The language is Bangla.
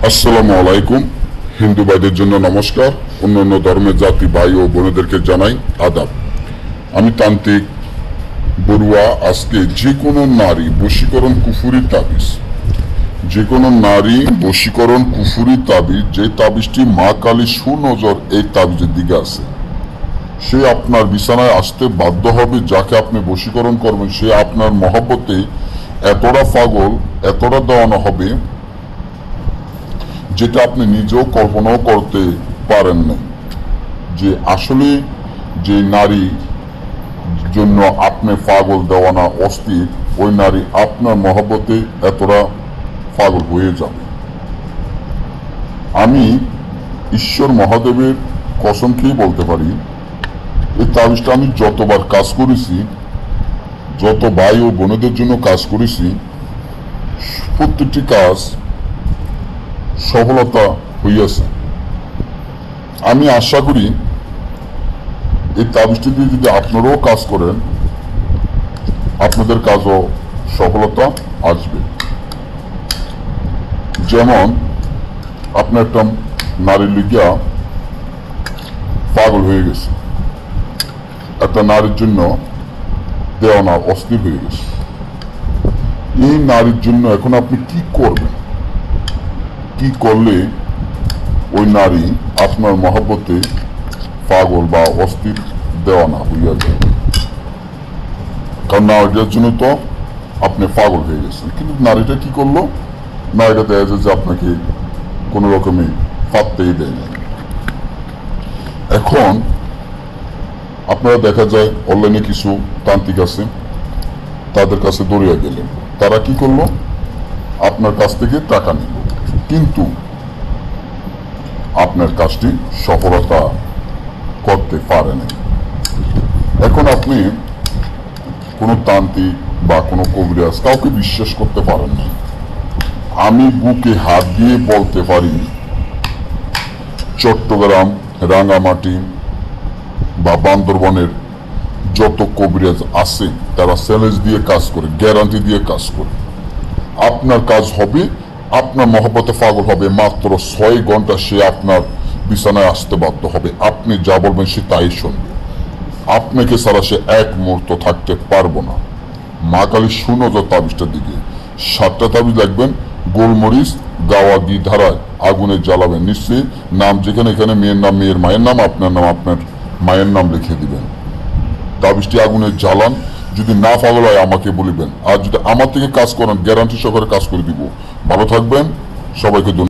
আসসালামু আলাইকুম। হিন্দু ভাইদের জন্য নমস্কার, অন্যান্য ধর্মের জাতি ভাই ও বোনেদেরকে জানাই আদাব। আমি তান্ত্রিক বড়ুয়া। আজকে যে কোনো নারী বশীকরণ কুফুরি তাবিজ, যে কোনো নারী বশীকরণ কুফুরি তাবিজ, যে তাবিজটি মা কালী সুনজর এই তাবিজের দিকে আছে, সে আপনার বিছানায় আসতে বাধ্য হবে। যাকে আপনি বশীকরণ করবেন সে আপনার মহব্বতে এতটা পাগল, এতটা দেওয়ানো হবে যেটা আপনি নিজেও কল্পনাও করতে পারেন না। যে আসলে যে নারী জন্য আপনি পাগল দেওয়ানা অস্থির, ওই নারী আপনার মহব্বতে এতটা পাগল হয়ে যাবে। আমি ঈশ্বর মহাদেবের কসম খেয়ে বলতে পারি, এই তাবিজটা আমি যতবার কাজ করেছি, যত ভাই ও বোনেদের জন্য কাজ করেছি, প্রত্যেকটি কাজ সফলতা হইয়াছে। আমি আশা করি এই তাবিজটি দিয়ে যদি আপনারাও কাজ করেন, আপনাদের কাজও সফলতা আসবে। যেমন আপনি একটা নারীর লিগিয়া পাগল হয়ে গেছে, একটা নারীর জন্য দেওয়ানা অস্থির হয়ে গেছে। এই নারীর জন্য এখন আপনি কি করবেন, কি করলে ওই নারী আপনার মহব্বতে পাগল বা অস্থির দেওয়ানা হইয়া যায়? কারণ নারীটার জন্য তো আপনি পাগল হয়ে গেছেন, কিন্তু নারীটা কি করলো? নারীটা দেখা যায় যে আপনাকে কোনো রকমে পাত্তেই দেয় না। এখন আপনারা দেখা যায় অনলাইনে কিছু তান্ত্রিক আছে, তাদের কাছে দৌড়িয়ে গেলেন। তারা কি করলো? আপনার কাছ থেকে টাকা নিল, কিন্তু আপনার কাজটি সফলতা করতে পারে না। এখন আপনি কোনো তান্ত্রিক বা কোনো কবিরাজ কাউকে বিশ্বাস করতে পারেন না। আমি বুকে হাত দিয়ে বলতে পারি, চট্টগ্রাম, রাঙামাটি বা বান্দরবনের যত কবিরাজ আছে তারা চ্যালেঞ্জ দিয়ে কাজ করে, গ্যারান্টি দিয়ে কাজ করে। আপনার কাজ হবে, আপনার মহব্বতে পাগল হবে, মাত্র 6 ঘন্টা সে আপনার বিছানায় আসতে বাধ্য হবে। আপনি যা বলবেন সে তাই শুনবে। আপনাকে ছাড়া সে এক মুহূর্ত থাকতে পারবো না। মা কালী সুনজর তাবিজটার দিকে 7টা তাবিজ লাগবেন। গোলমরিচ গাওয়া ঘি ধারায় আগুনে জ্বালাবেন। নিশ্চয়ই নাম, যেখানে এখানে মেয়ের নাম, মেয়ের মায়ের নাম, আপনার নাম, আপনার মায়ের নাম লিখে দিবেন। তাবিজটি আগুনে জ্বালান। যদি না পাগল হয় আমাকে বলিবেন, আর যদি আমার থেকে কাজ করেন গ্যারান্টি সহকারে কাজ করে দিব। ভালো থাকবেন, সবাইকে ধন্যবাদ।